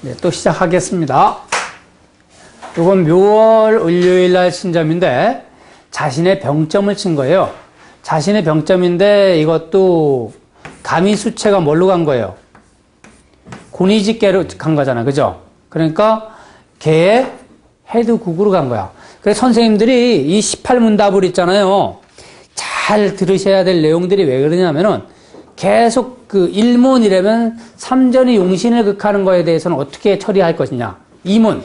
네, 또 시작하겠습니다. 이건 묘월 을요일 날 신점인데 자신의 병점을 친 거예요. 자신의 병점인데 이것도 가미수체가 뭘로 간 거예요? 고니직계로 간 거잖아. 그죠? 그러니까 개의 해두국으로 간 거야. 그래서 선생님들이 이 18문답을 있잖아요. 잘 들으셔야 될 내용들이 왜 그러냐면은 계속 그 1문이라면 삼전이 용신을 극하는 거에 대해서는 어떻게 처리할 것이냐. 2문,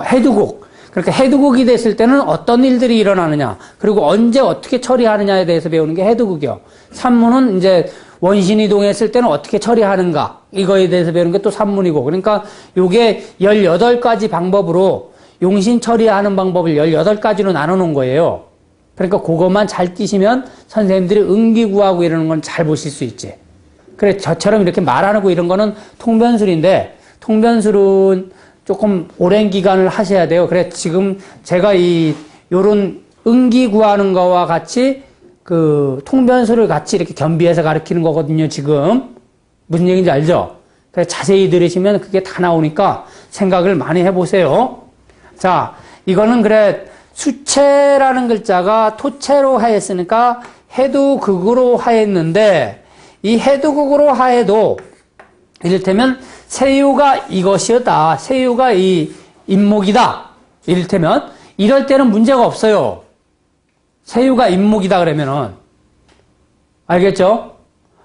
해두국. 그러니까 해두국이 됐을 때는 어떤 일들이 일어나느냐. 그리고 언제 어떻게 처리하느냐에 대해서 배우는 게 해두국이요. 3문은 이제 원신이 동했을 때는 어떻게 처리하는가. 이거에 대해서 배우는 게 또 3문이고. 그러니까 요게 18가지 방법으로 용신 처리하는 방법을 18가지로 나눠 놓은 거예요. 그러니까 그것만 잘 띄시면 선생님들이 응기구하고 이러는 건 잘 보실 수 있지. 그래, 저처럼 이렇게 말하고 이런 거는 통변술인데, 통변술은 조금 오랜 기간을 하셔야 돼요. 그래, 지금 제가 요런 응기구하는 거와 같이 그 통변술을 같이 이렇게 겸비해서 가르치는 거거든요, 지금. 무슨 얘기인지 알죠? 그래, 자세히 들으시면 그게 다 나오니까 생각을 많이 해보세요. 자, 이거는 그래, 수체라는 글자가 토체로 하였으니까 해두극으로 하였는데 이 해두극으로 하여도 이를테면 세유가 이것이었다. 세유가 이 인목이다. 이를테면 이럴 때는 문제가 없어요. 세유가 인목이다 그러면은 알겠죠?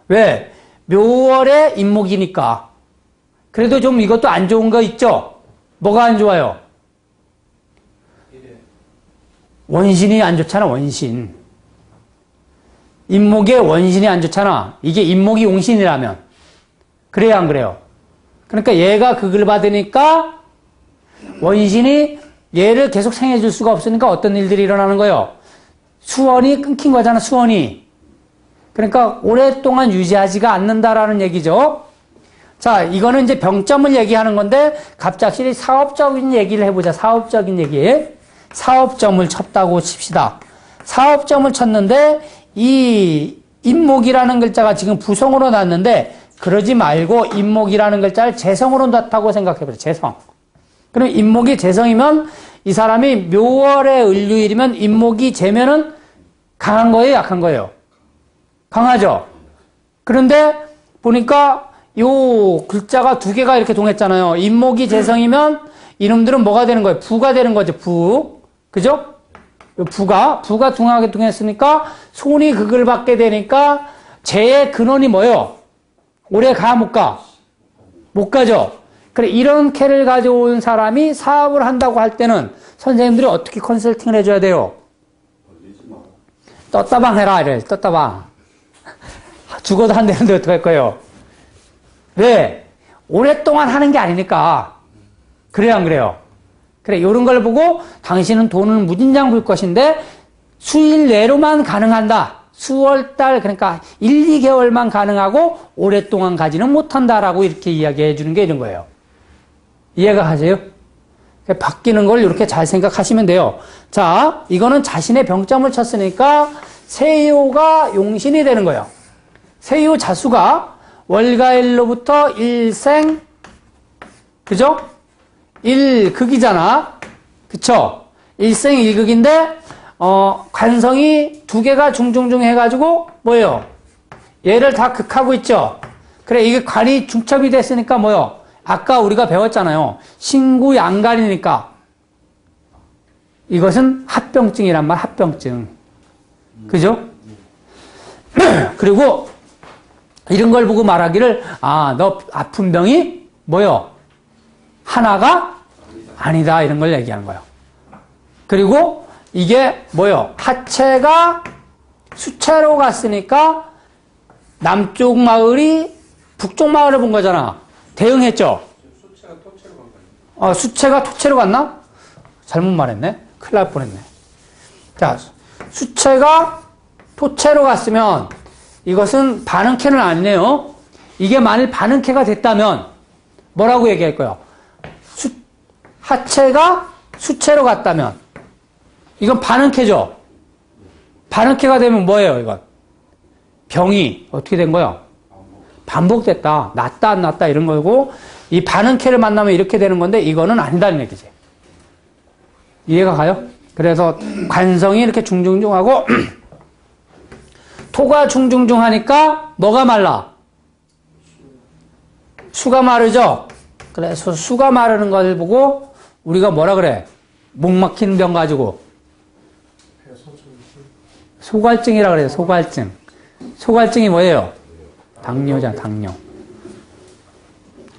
왜? 묘월의 인목이니까. 그래도 좀 이것도 안 좋은 거 있죠? 뭐가 안 좋아요? 원신이 안 좋잖아, 원신. 인목의 원신이 안 좋잖아. 이게 인목이 용신이라면. 그래요, 안 그래요? 그러니까 얘가 극을 받으니까 원신이 얘를 계속 생해줄 수가 없으니까 어떤 일들이 일어나는 거예요? 수원이 끊긴 거잖아, 수원이. 그러니까 오랫동안 유지하지가 않는다라는 얘기죠. 자, 이거는 이제 병점을 얘기하는 건데 갑작스레 사업적인 얘기를 해보자, 사업적인 얘기. 사업점을 쳤다고 칩시다. 사업점을 쳤는데 이 인목이라는 글자가 지금 부성으로 났는데 그러지 말고 인목이라는 글자를 재성으로 놨다고 생각해보세요. 재성. 그럼 인목이 재성이면 이 사람이 묘월의 을유일이면 인목이 재면은 강한 거예요, 약한 거예요? 강하죠. 그런데 보니까 요 글자가 두 개가 이렇게 동했잖아요. 인목이 재성이면 이놈들은 뭐가 되는 거예요? 부가 되는 거죠, 부. 그죠? 부가 둥하게 동했으니까 손이 극을 받게 되니까 재의 근원이 뭐예요? 오래 가, 못 가? 못 가죠? 그래, 이런 캐를 가져온 사람이 사업을 한다고 할 때는 선생님들이 어떻게 컨설팅을 해줘야 돼요? 떴다방 해라, 이래, 떴다방. 죽어도 안 되는데 어떡할 거예요? 왜? 오랫동안 하는 게 아니니까. 그래요, 안 그래요? 그래, 요런 걸 보고 당신은 돈을 무진장 벌 것인데 수일 내로만 가능한다. 수월달, 그러니까 1, 2개월만 가능하고 오랫동안 가지는 못한다라고 이렇게 이야기해 주는 게 이런 거예요. 이해가 가세요? 바뀌는 걸 이렇게 잘 생각하시면 돼요. 자, 이거는 자신의 병점을 쳤으니까 세요가 용신이 되는 거예요. 세요 자수가 월가일로부터 일생, 그죠? 일극이잖아. 그쵸? 일생 일극인데, 관성이 두 개가 중중중 해가지고, 뭐예요? 얘를 다 극하고 있죠? 그래, 이게 관이 중첩이 됐으니까 뭐예요? 아까 우리가 배웠잖아요. 신구 양간이니까. 이것은 합병증이란 말, 합병증. 그죠? 그리고, 이런 걸 보고 말하기를, 너 아픈 병이 뭐예요? 하나가 아니다, 이런 걸 얘기하는 거예요. 그리고 이게 뭐예요? 하체가 수체로 갔으니까 남쪽 마을이 북쪽 마을을 본 거잖아. 대응했죠? 수체가 토체로 간 거예요. 수체가 토체로 갔나? 잘못 말했네. 큰일 날 뻔했네. 자, 수체가 토체로 갔으면 이것은 반응캐는 아니네요. 이게 만일 반응캐가 됐다면 뭐라고 얘기할 거예요? 하체가 수체로 갔다면 이건 반응캐죠. 반응캐가 되면 뭐예요, 이건? 병이 어떻게 된 거예요? 반복됐다. 낫다 안 낫다 이런 거고 이 반응캐를 만나면 이렇게 되는 건데 이거는 아니다는 얘기지. 이해가 가요? 그래서 관성이 이렇게 중중중하고 토가 중중중하니까 뭐가 말라? 수가 마르죠? 그래서 수가 마르는 것을 보고 우리가 뭐라 그래? 목 막히는 병 가지고 소갈증이라 그래요. 소갈증. 소갈증이 뭐예요? 당뇨잖아, 당뇨.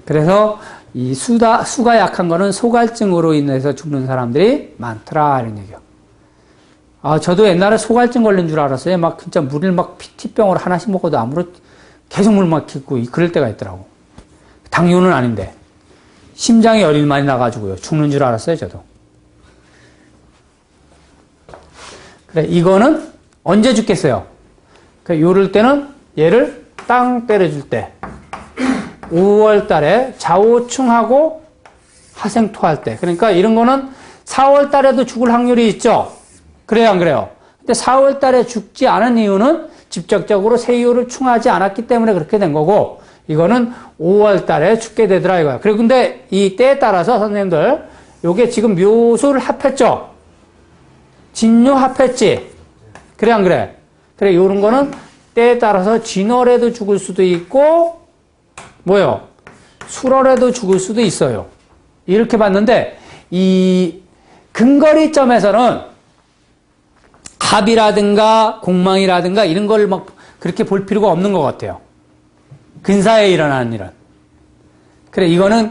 그래서 이 수가 약한 거는 소갈증으로 인해서 죽는 사람들이 많더라 이런 얘기요. 저도 옛날에 소갈증 걸린 줄 알았어요. 막 진짜 물을 막 피티병으로 하나씩 먹어도 아무렇 계속 물 막히고 그럴 때가 있더라고. 당뇨는 아닌데 심장에 열이 많이 나가지고요. 죽는 줄 알았어요, 저도. 그래, 이거는 언제 죽겠어요? 요럴 때는 얘를 땅 때려줄 때 5월 달에 자오충하고 하생토할 때. 그러니까 이런 거는 4월 달에도 죽을 확률이 있죠. 그래요, 안 그래요? 근데 4월 달에 죽지 않은 이유는 직접적으로 세유를 충하지 않았기 때문에 그렇게 된 거고, 이거는 5월 달에 죽게 되더라 이거야. 그리고 근데 이 때에 따라서 선생님들, 요게 지금 묘수를 합했죠? 진묘 합했지? 그래, 안 그래? 그래, 요런 거는 때에 따라서 진월에도 죽을 수도 있고, 뭐요? 수월에도 죽을 수도 있어요. 이렇게 봤는데, 이 근거리점에서는 갑이라든가 공망이라든가 이런 걸 막 그렇게 볼 필요가 없는 것 같아요. 근사에 일어나는 일은. 그래, 이거는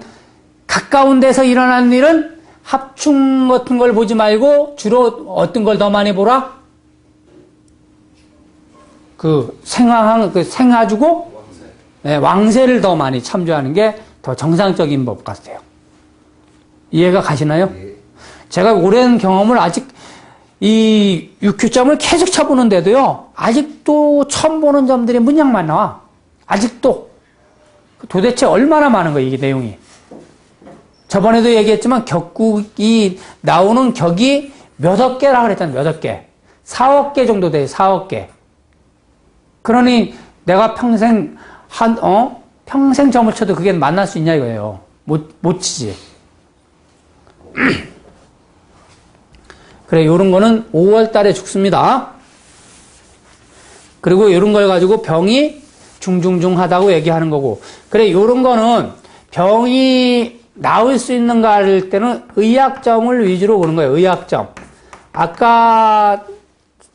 가까운 데서 일어나는 일은 합충 같은 걸 보지 말고 주로 어떤 걸 더 많이 보라? 생화주고 네, 왕세를 더 많이 참조하는 게 더 정상적인 법 같아요. 이해가 가시나요? 제가 오랜 경험을 아직 이 육효점을 계속 쳐보는데도요, 아직도 처음 보는 점들이 문양만 나와. 아직도. 도대체 얼마나 많은 거예요, 이게 내용이. 저번에도 얘기했지만 격국이 나오는 격이 몇억 개라 그랬잖아요, 몇억 개. 4억 개 정도 돼요, 4억 개. 그러니 내가 평생 평생 점을 쳐도 그게 만날 수 있냐 이거예요. 못 치지. 그래, 요런 거는 5월 달에 죽습니다. 그리고 요런 걸 가지고 병이 중중중하다고 얘기하는 거고. 그래, 요런 거는 병이 나올 수 있는가 할 때는 의약점을 위주로 보는 거예요, 의약점. 아까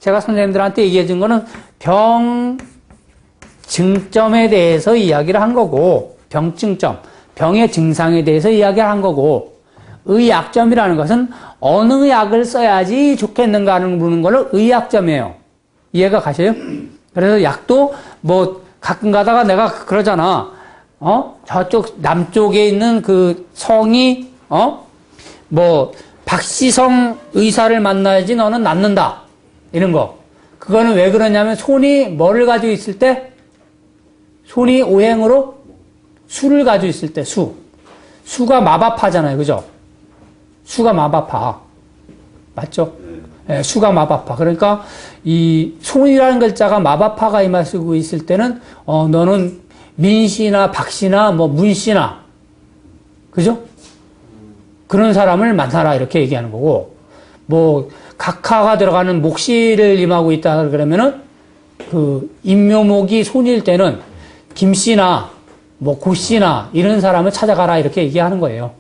제가 선생님들한테 얘기해 준 거는 병 증점에 대해서 이야기를 한 거고, 병증점, 병의 증상에 대해서 이야기를 한 거고, 의약점이라는 것은 어느 약을 써야지 좋겠는가 하는 묻는 거를 의약점이에요. 이해가 가셔요? 그래서 약도 뭐 가끔 가다가 내가 그러잖아. 저쪽 남쪽에 있는 그 성이 뭐 박시성 의사를 만나야지 너는 낫는다. 이런 거. 그거는 왜 그러냐면 손이 뭐를 가지고 있을 때? 손이 오행으로 수를 가지고 있을 때 수가 마바파잖아요. 그죠? 수가 마바파. 맞죠? 네, 수가 마바파. 그러니까 이 손이라는 글자가 마바파가 임하시고 있을 때는 너는 민씨나 박씨나 뭐 문씨나 그죠? 그런 사람을 만나라 이렇게 얘기하는 거고, 뭐 각하가 들어가는 목씨를 임하고 있다 그러면은 그 임묘목이 손일 때는 김씨나 뭐 고씨나 이런 사람을 찾아가라 이렇게 얘기하는 거예요.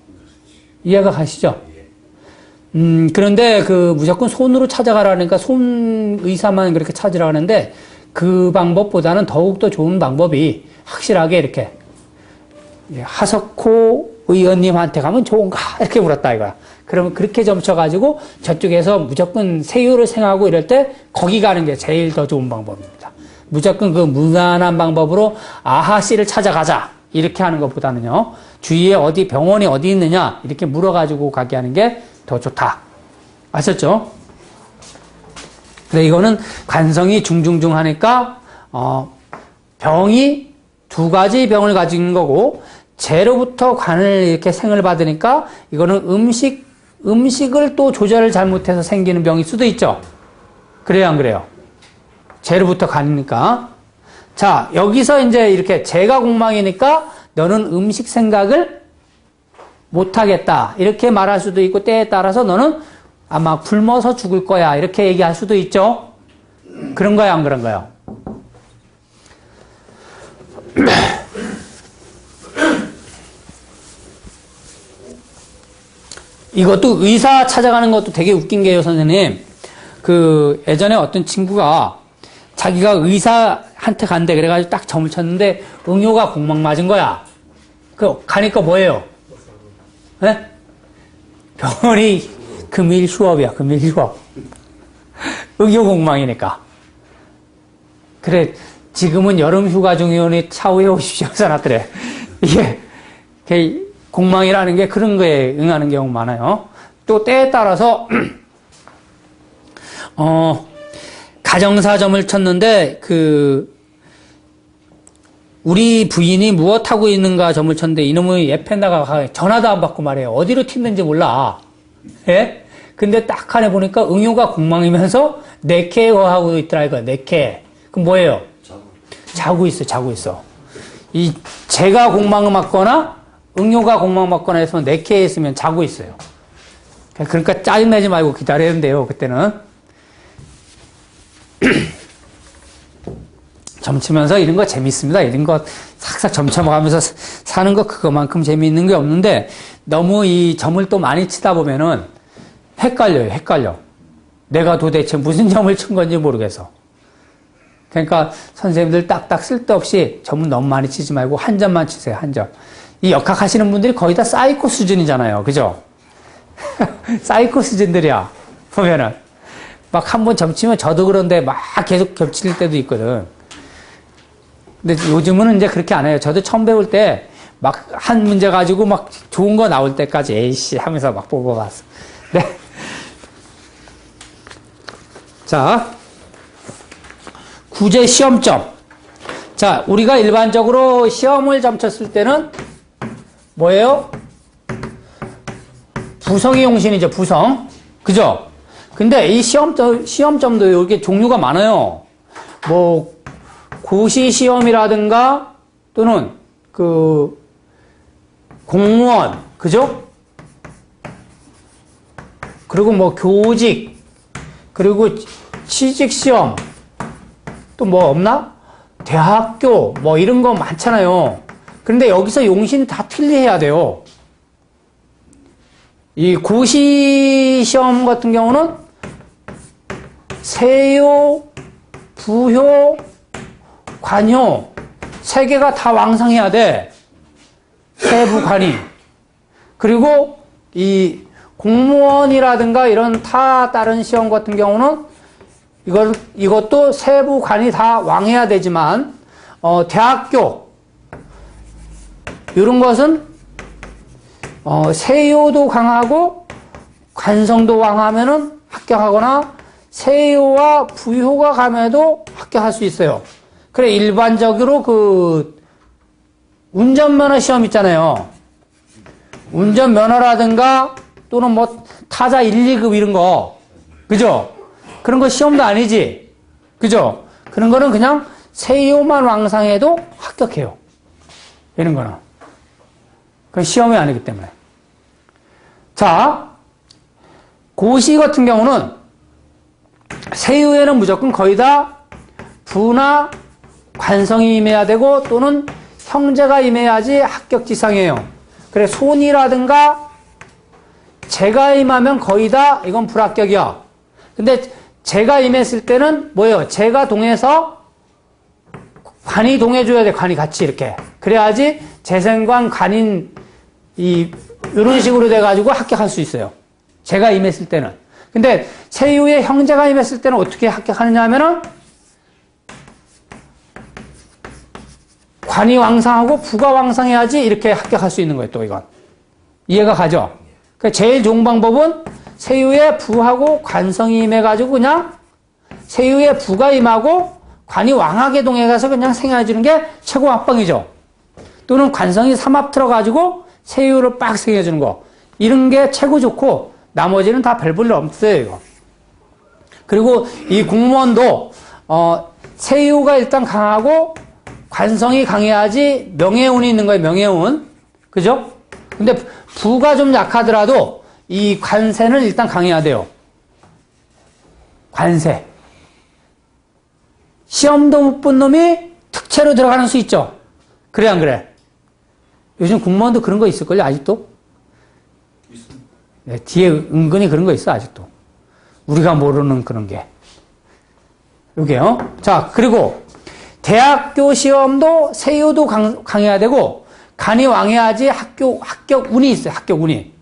이해가 가시죠? 그런데 무조건 손으로 찾아가라니까 손 의사만 그렇게 찾으라 하는데 그 방법보다는 더욱더 좋은 방법이 확실하게 이렇게 하석호 의원님한테 가면 좋은가? 이렇게 물었다 이거야. 그러면 그렇게 점쳐가지고 저쪽에서 무조건 세유를 생하고 이럴 때 거기 가는 게 제일 더 좋은 방법입니다. 무조건 그 무난한 방법으로 아하씨를 찾아가자. 이렇게 하는 것보다는요. 주위에 어디 병원이 어디 있느냐 이렇게 물어가지고 가게 하는 게 더 좋다. 아셨죠? 그래, 이거는 관성이 중중중하니까 병이 두 가지 병을 가지고 있는 거고, 재로부터 관을 이렇게 생을 받으니까 이거는 음식을 또 조절을 잘못해서 생기는 병일 수도 있죠. 그래요, 안 그래요? 재로부터 관이니까. 자, 여기서 이제 이렇게 재가 공망이니까 너는 음식 생각을 못하겠다. 이렇게 말할 수도 있고, 때에 따라서 너는 아마 굶어서 죽을 거야. 이렇게 얘기할 수도 있죠. 그런 거야, 안 그런 거요? 이것도 의사 찾아가는 것도 되게 웃긴 게요, 선생님. 예전에 어떤 친구가 자기가 의사한테 간대. 그래가지고 딱 점을 쳤는데 응효가 공막 맞은 거야. 가니까 뭐예요? 네? 병원이 금일 휴업이야, 금일 휴업. 응효 공막이니까. 그래, 지금은 여름 휴가 중이오니 차후에 오십시오, 사람들에. 이게, 공망이라는 게 그런 거에 응하는 경우가 많아요. 또 때에 따라서, 가정사점을 쳤는데, 우리 부인이 무엇 하고 있는가 점을 쳤는데, 이놈의 예펜다가 전화도 안 받고 말해요. 어디로 튀는지 몰라. 예? 근데 딱 하네 보니까 응효가 공망이면서 네케어하고 있더라, 이거. 네케. 그럼 뭐예요? 자고 있어. 제가 공망을 맞거나, 응효가 공망 맞거나 했으면 네케에 있으면 자고 있어요. 그러니까 짜증내지 말고 기다려야 된대요, 그때는. 점치면서 이런 거 재밌습니다. 이런 거 싹싹 점쳐가면서 사는 거 그거만큼 재미있는 게 없는데 너무 이 점을 또 많이 치다 보면은 헷갈려. 내가 도대체 무슨 점을 친 건지 모르겠어. 그러니까 선생님들 딱딱 쓸데없이 점은 너무 많이 치지 말고 한 점만 치세요, 한 점. 이 역학 하시는 분들이 거의 다 사이코 수준이잖아요. 그죠? 사이코 수준들이야. 보면은. 막 한 번 점치면 저도 그런데 막 계속 겹칠 때도 있거든. 근데 요즘은 이제 그렇게 안 해요. 저도 처음 배울 때 막 한 문제 가지고 막 좋은 거 나올 때까지 에이씨 하면서 막 뽑아봤어. 네. 자. 구제 시험점. 자, 우리가 일반적으로 시험을 점쳤을 때는 뭐예요? 부성이 용신이죠, 부성. 그죠? 근데 이 시험점도 이렇게 종류가 많아요. 뭐, 고시 시험이라든가 또는 공무원, 그죠? 그리고 뭐 교직, 그리고 취직시험, 또 뭐 없나? 대학교, 뭐 이런 거 많잖아요. 그런데 여기서 용신 다 틀리해야 돼요. 이 고시 시험 같은 경우는 세요, 부효, 관효, 세 개가 다 왕성해야 돼. 세부, 관이. 그리고 이 공무원이라든가 이런 다른 시험 같은 경우는 이것도 세부, 관이 다 왕해야 되지만, 대학교, 이런 것은, 세요도 강하고, 관성도 왕하면은 합격하거나, 세요와 부효가 강해도 합격할 수 있어요. 그래, 일반적으로 운전면허 시험 있잖아요. 운전면허라든가, 또는 뭐, 타자 1, 2급 이런 거. 그죠? 그런 거 시험도 아니지. 그죠? 그런 거는 그냥 세요만 왕상해도 합격해요. 이런 거는. 그건 시험이 아니기 때문에. 자, 고시 같은 경우는 세요에는 무조건 거의 다 부나 관성이 임해야 되고 또는 형제가 임해야지 합격지상이에요. 그래, 손이라든가 재가 임하면 거의 다 이건 불합격이야. 근데 재가 임했을 때는 뭐예요? 재가 동해서 관이 동해줘야 돼. 관이 같이 이렇게. 그래야지 재생관, 관인 이런 식으로 돼가지고 합격할 수 있어요. 재가 임했을 때는. 근데 세유의 형제가 임했을 때는 어떻게 합격하느냐 하면은 관이 왕상하고 부가 왕상해야지 이렇게 합격할 수 있는 거예요. 또 이건. 이해가 가죠? 그러니까 제일 좋은 방법은 세유의 부하고 관성이 임해가지고 그냥 세유의 부가 임하고 관이 왕하게 동해가서 그냥 생해주는 게 최고 합방이죠. 또는 관성이 삼합 틀어가지고 세유를 빡 생해주는 거. 이런 게 최고 좋고 나머지는 다 별 볼 일 없어요. 이거. 그리고 이 공무원도 세유가 일단 강하고 관성이 강해야지 명예운이 있는 거예요. 명예운. 그죠? 근데 부가 좀 약하더라도 이 관세는 일단 강해야 돼요. 관세. 시험도 못 본 놈이 특채로 들어가는 수 있죠. 그래 안 그래? 요즘 공무원도 그런 거 있을걸요 아직도? 네, 뒤에 은근히 그런 거 있어 아직도. 우리가 모르는 그런 게. 요게요. 자, 그리고 대학교 시험도 세유도 강해야 되고 간이 왕해야지 합격 운이 있어요. 합격 운이.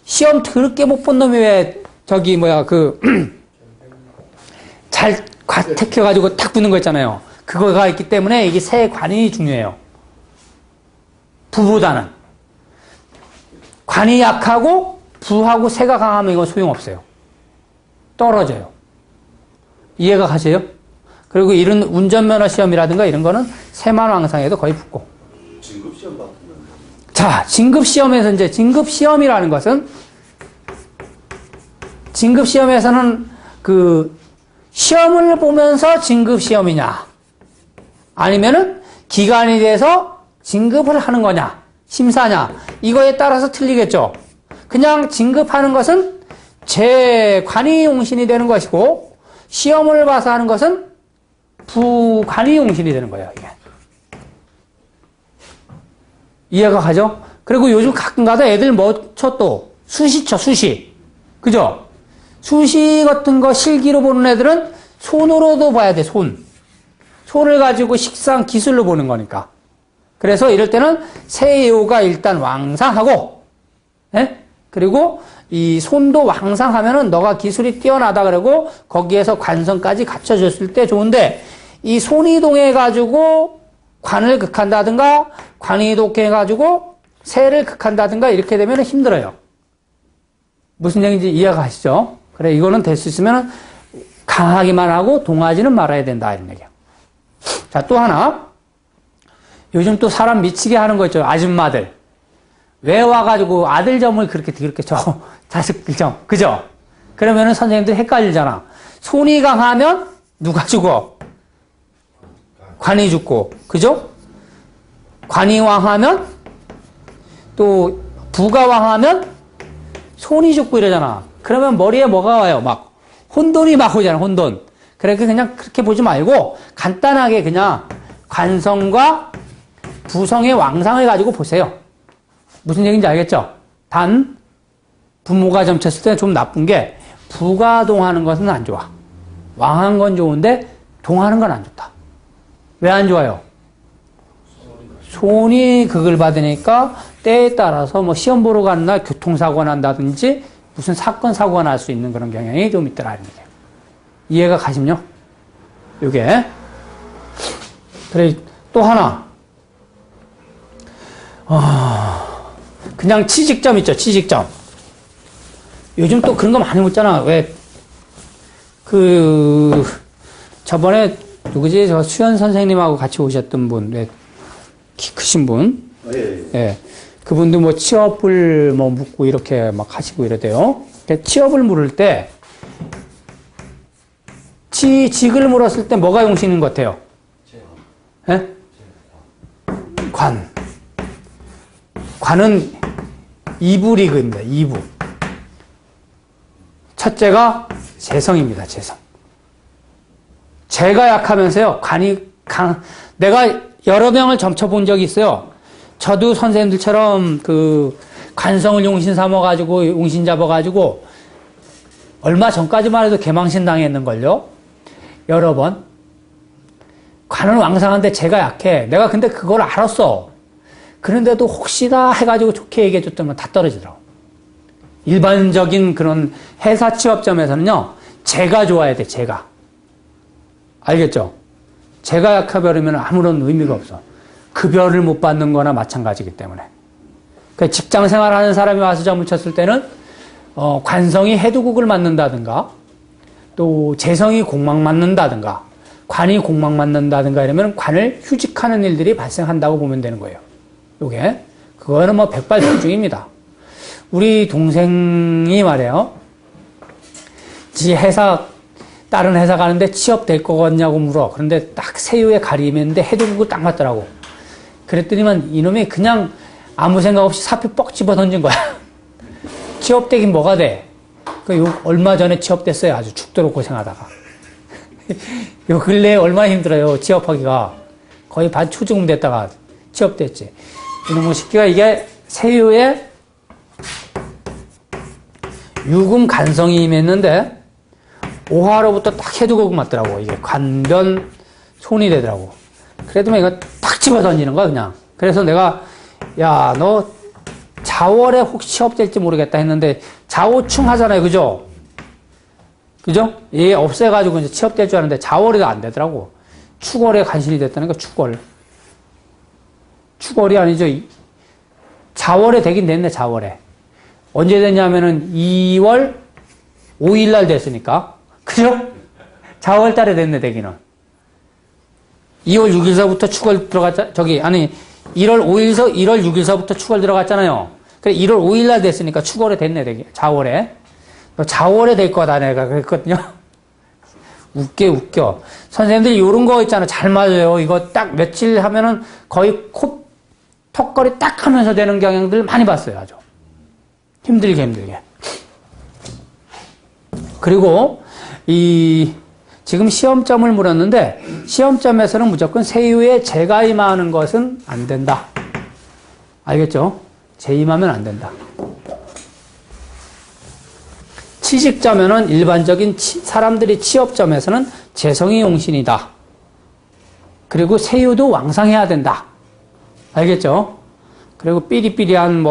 시험 더럽게 못 본 놈이 왜 저기 뭐야 잘 과택해가지고 탁 붙는 거 있잖아요. 그거가 있기 때문에 이게 세 관이 중요해요. 부보다는. 관이 약하고 부하고 세가 강하면 이건 소용없어요. 떨어져요. 이해가 가세요? 그리고 이런 운전면허 시험이라든가 이런 거는 세만 왕상에도 거의 붙고. 진급시험 같은 건? 자, 진급시험에서 이제 진급시험이라는 것은 진급시험에서는 그 시험을 보면서 진급시험이냐 아니면은 기간이 돼서 진급을 하는 거냐 심사냐 이거에 따라서 틀리겠죠. 그냥 진급하는 것은 재관이 용신이 되는 것이고 시험을 봐서 하는 것은 부관이 용신이 되는 거예요. 이게. 이해가 가죠? 그리고 요즘 가끔가다 애들 뭐 쳐 또 수시 쳐 수시 그죠? 수시 같은 거 실기로 보는 애들은 손으로도 봐야 돼. 손을 가지고 식상 기술로 보는 거니까. 그래서 이럴 때는 세요가 일단 왕상하고 그리고 이 손도 왕상하면은 너가 기술이 뛰어나다 그러고 거기에서 관성까지 갖춰졌을 때 좋은데 이 손이 동해가지고 관을 극한다든가 관이 동해가지고 세를 극한다든가 이렇게 되면 힘들어요. 무슨 얘기인지 이해가 가시죠? 그래 이거는 될 수 있으면 강하기만 하고 동하지는 말아야 된다 이런 얘기야. 자, 또 하나 요즘 또 사람 미치게 하는 거 있죠. 아줌마들 왜 와가지고 아들점을 그렇게 줘 자식점 그죠? 그러면은 선생님들 헷갈리잖아. 손이 강하면 누가 죽어? 관이 죽고 그죠? 관이 왕하면 또 부가 왕하면 손이 죽고 이러잖아. 그러면 머리에 뭐가 와요? 막 혼돈이 막 오잖아. 혼돈. 그러니까 그냥 그렇게 보지 말고 간단하게 그냥 관성과 부성의 왕상을 가지고 보세요. 무슨 얘기인지 알겠죠? 단 부모가 점쳤을 때 좀 나쁜 게 부가 동하는 것은 안 좋아. 왕한 건 좋은데 동하는 건 안 좋다. 왜 안 좋아요? 손이 극을 받으니까 때에 따라서 뭐 시험 보러 가는 날 교통사고가 난다든지 무슨 사건 사고가 날 수 있는 그런 경향이 좀 있더라 이런 얘기예요. 이해가 가시면요? 요게 그래 또 하나 그냥 취직점 있죠. 취직점 요즘 또 그런 거 많이 묻잖아. 왜 저번에 누구지? 저 수현 선생님하고 같이 오셨던 분, 왜 키 크신 분? 예. 그분도 뭐 취업을 뭐 묻고 이렇게 막 하시고 이러대요. 취업을 물을 때 직을 물었을 때 뭐가 용신인 것 같아요? 예? 관은 2부 리그입니다. 2부. 첫째가 재성입니다. 재성. 재가 약하면서요. 내가 여러 명을 점쳐본 적이 있어요. 저도 선생님들처럼 관성을 용신 삼아가지고 용신 잡아가지고 얼마 전까지만 해도 개망신 당했는걸요. 여러 번. 관은 왕상한데 재가 약해. 내가 근데 그걸 알았어. 그런데도 혹시나 해가지고 좋게 얘기해줬더니 다 떨어지더라고. 일반적인 그런 회사 취업점에서는요. 재가 좋아야 돼. 재가. 알겠죠? 재가 약해버리면 아무런 의미가 없어. 급여를 못 받는 거나 마찬가지이기 때문에. 그러니까 직장 생활하는 사람이 와서 점을 쳤을 때는 관성이 해두국을 맞는다든가 또 재성이 공망 맞는다든가 관이 공망 맞는다든가 이러면 관을 휴직하는 일들이 발생한다고 보면 되는 거예요. 요게 그거는 뭐 백발백중입니다. 우리 동생이 말이에요. 다른 회사 가는데 취업 될 거겠냐고 물어. 그런데 딱 세유에 가리면데 해두국을 딱 맞더라고. 그랬더니만 이놈이 그냥 아무 생각 없이 사표 뻑 집어 던진 거야. 취업되긴 뭐가 돼? 얼마 전에 취업됐어요. 아주 죽도록 고생하다가. 요 근래에 얼마나 힘들어요. 취업하기가. 거의 반 초중급 됐다가 취업됐지. 이놈의 새끼가 이게 세유에 유금 간성이 임했는데 5화로부터 딱 해두고 맞더라고. 이게 관변 손이 되더라고. 그래도 이거 탁 집어 던지는 거야, 그냥. 그래서 내가, 야, 너 자월에 혹시 취업될지 모르겠다 했는데, 자오충 하잖아요, 그죠? 그죠? 이게 없애가지고 이제 취업될 줄 알았는데, 자월이 안 되더라고. 축월에 간신이 됐다니까, 축월. 축월이 아니죠. 자월에 되긴 됐네, 자월에. 언제 됐냐면은 2월 5일 날 됐으니까. 그죠? 자월 달에 됐네, 되기는. 2월 6일서부터 축월 들어갔자, 1월 6일서부터 축월 들어갔잖아요. 그래, 1월 5일 날 됐으니까 축월에 됐네, 되기. 자월에. 너 자월에 될 거다, 내가 그랬거든요. 웃겨. 선생님들이 요런 거 있잖아. 잘 맞아요. 이거 딱 며칠 하면은 거의 턱걸이 딱 하면서 되는 경향들 많이 봤어요, 아주. 힘들게. 그리고, 지금 시험점을 물었는데, 시험점에서는 무조건 세유에 재가 임하는 것은 안 된다. 알겠죠? 재임하면 안 된다. 취직점에는 일반적인 사람들이 취업점에서는 재성이 용신이다. 그리고 세유도 왕상해야 된다. 알겠죠? 그리고 삐리삐리한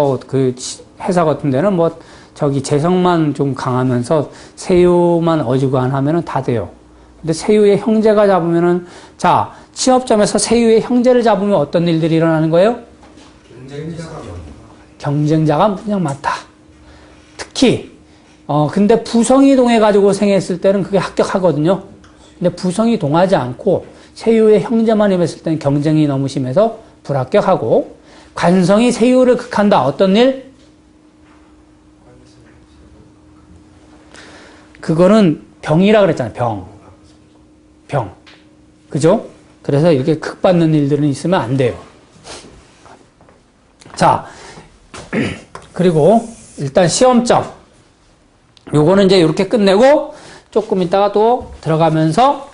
회사 같은 데는 재성만 좀 강하면서 세유만 어지간하면은 다 돼요. 근데 세유의 형제가 잡으면은, 자, 취업점에서 세유의 형제를 잡으면 어떤 일들이 일어나는 거예요? 경쟁자가 그냥 많다. 특히, 근데 부성이 동해가지고 생했을 때는 그게 합격하거든요. 근데 부성이 동하지 않고 세유의 형제만 임했을 때는 경쟁이 너무 심해서 불합격하고, 관성이 세유를 극한다. 어떤 일? 그거는 병이라 그랬잖아요. 병. 그죠? 그래서 이렇게 극받는 일들은 있으면 안 돼요. 자, 그리고 일단 시험점. 요거는 이제 이렇게 끝내고 조금 있다가 또 들어가면서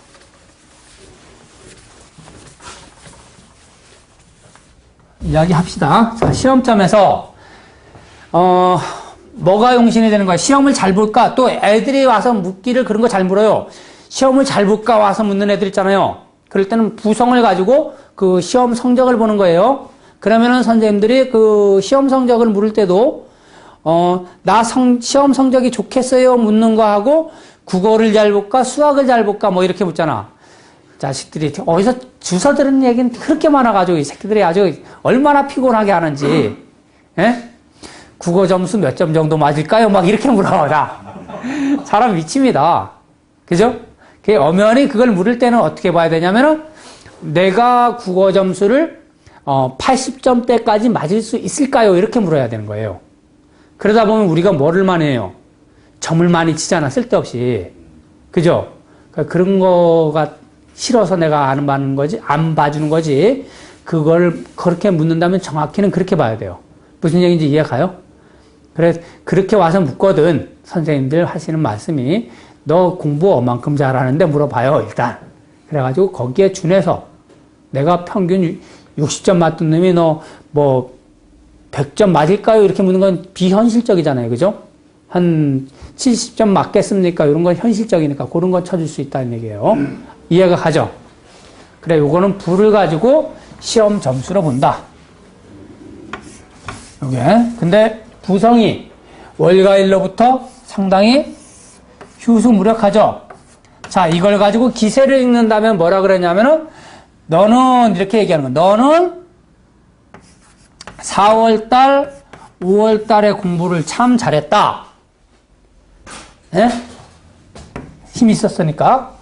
이야기합시다. 자, 시험점에서 뭐가 용신이 되는 거야? 시험을 잘 볼까? 또 애들이 와서 묻기를 그런 거 잘 물어요. 시험을 잘 볼까? 와서 묻는 애들 있잖아요. 그럴 때는 부성을 가지고 그 시험 성적을 보는 거예요. 그러면은 선생님들이 그 시험 성적을 물을 때도 시험 성적이 좋겠어요? 묻는 거 하고 국어를 잘 볼까? 수학을 잘 볼까? 뭐 이렇게 묻잖아. 자식들이 어디서 주워 들은 얘기는 그렇게 많아가지고 이 새끼들이 아주 얼마나 피곤하게 하는지. 예? 국어 점수 몇 점 정도 맞을까요? 막 이렇게 물어. 사람 미칩니다. 그죠? 엄연히 그걸 물을 때는 어떻게 봐야 되냐면은 내가 국어 점수를 80점대까지 맞을 수 있을까요? 이렇게 물어야 되는 거예요. 그러다 보면 우리가 뭐를 많이 해요? 점을 많이 치잖아. 쓸데없이. 그죠? 그런 거가 싫어서 내가 안 봐주는 거지. 그걸 그렇게 묻는다면 정확히는 그렇게 봐야 돼요. 무슨 얘기인지 이해가요? 그래, 그렇게 와서 묻거든. 선생님들 하시는 말씀이 너 공부 얼만큼 잘하는데 물어봐요, 일단. 그래가지고 거기에 준해서 내가 평균 60점 맞던 놈이 너 100점 맞을까요? 이렇게 묻는 건 비현실적이잖아요. 그죠? 한 70점 맞겠습니까? 이런 건 현실적이니까 그런 건 쳐줄 수 있다는 얘기예요. 이해가 가죠? 그래, 요거는 부를 가지고 시험 점수로 본다. 요게. 근데 부성이 월가일로부터 상당히 휴수무력하죠. 자, 이걸 가지고 기세를 읽는다면 뭐라 그러냐면은 너는 이렇게 얘기하는 거야. 너는 4월달, 5월달에 공부를 참 잘했다. 예? 힘이 있었으니까.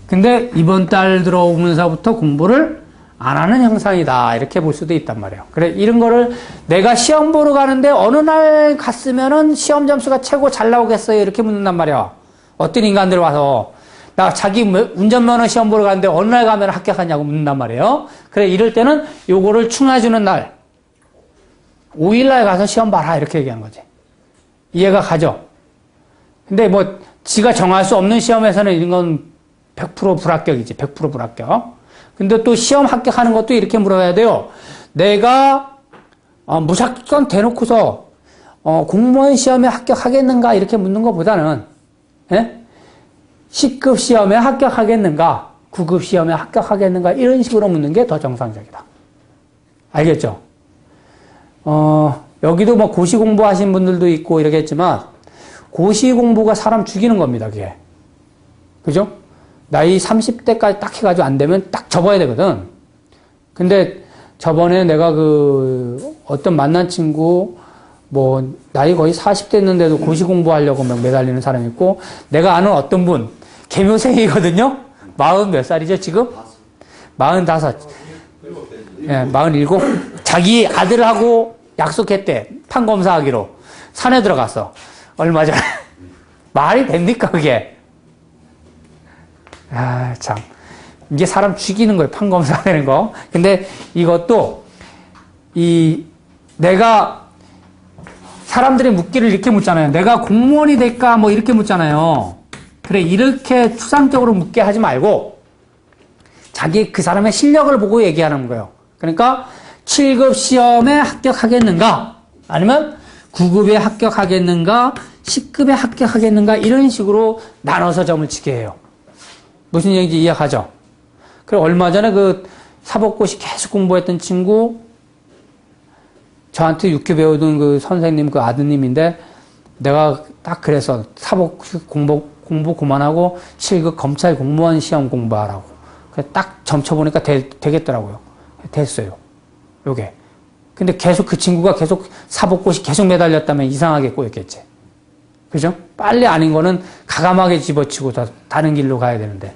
근데 이번 달 들어오면서부터 공부를 안 하는 형상이다. 이렇게 볼 수도 있단 말이에요. 그래, 이런 거를 내가 시험 보러 가는데 어느 날 갔으면은 시험 점수가 최고 잘 나오겠어요. 이렇게 묻는단 말이에요. 어떤 인간들 와서 나 자기 운전면허 시험 보러 가는데 어느 날 가면 합격하냐고 묻는단 말이에요. 그래, 이럴 때는 요거를 충해주는 날 5일 날 가서 시험 봐라. 이렇게 얘기하는 거지. 이해가 가죠? 근데 뭐, 지가 정할 수 없는 시험에서는 이런 건 100% 불합격이지. 100% 불합격. 근데 또 시험 합격하는 것도 이렇게 물어야 돼요. 내가, 무작정 대놓고서, 공무원 시험에 합격하겠는가? 이렇게 묻는 것보다는, 예? C급 시험에 합격하겠는가? 9급 시험에 합격하겠는가? 이런 식으로 묻는 게 더 정상적이다. 알겠죠? 여기도 뭐 고시 공부하신 분들도 있고 이러겠지만, 고시 공부가 사람 죽이는 겁니다, 그게. 그죠? 나이 30대까지 딱 해가지고 안 되면 딱 접어야 되거든. 근데 저번에 내가 어떤 만난 친구, 뭐, 나이 거의 40대 됐는데도 고시 공부하려고 막 매달리는 사람이 있고, 내가 아는 어떤 분, 개묘생이거든요? 40 몇 살이죠, 지금? 45. 예, 47. 자기 아들하고 약속했대. 판검사하기로. 산에 들어갔어. 얼마 전에. 말이 됩니까, 그게? 아, 참. 이게 사람 죽이는 거예요, 판검사 되는 거. 근데 이것도, 내가, 사람들이 묻기를 이렇게 묻잖아요. 내가 공무원이 될까? 뭐 이렇게 묻잖아요. 그래, 이렇게 추상적으로 묻게 하지 말고, 자기 그 사람의 실력을 보고 얘기하는 거예요. 그러니까, 7급 시험에 합격하겠는가? 아니면 9급에 합격하겠는가? 10급에 합격하겠는가? 이런 식으로 나눠서 점을 치게 해요. 무슨 얘기인지 이해가죠? 그리고 얼마 전에 사법고시 계속 공부했던 친구, 저한테 육교 배우던 그 선생님 그 아드님인데, 내가 딱 그래서 사법고시 공부 그만하고 7급 검찰 공무원 시험 공부하라고. 딱 점쳐보니까 되겠더라고요. 됐어요. 요게. 근데 계속 그 친구가 계속 사법고시 계속 매달렸다면 이상하게 꼬였겠지. 그죠? 빨리 아닌 거는 가감하게 집어치고 다른 길로 가야 되는데.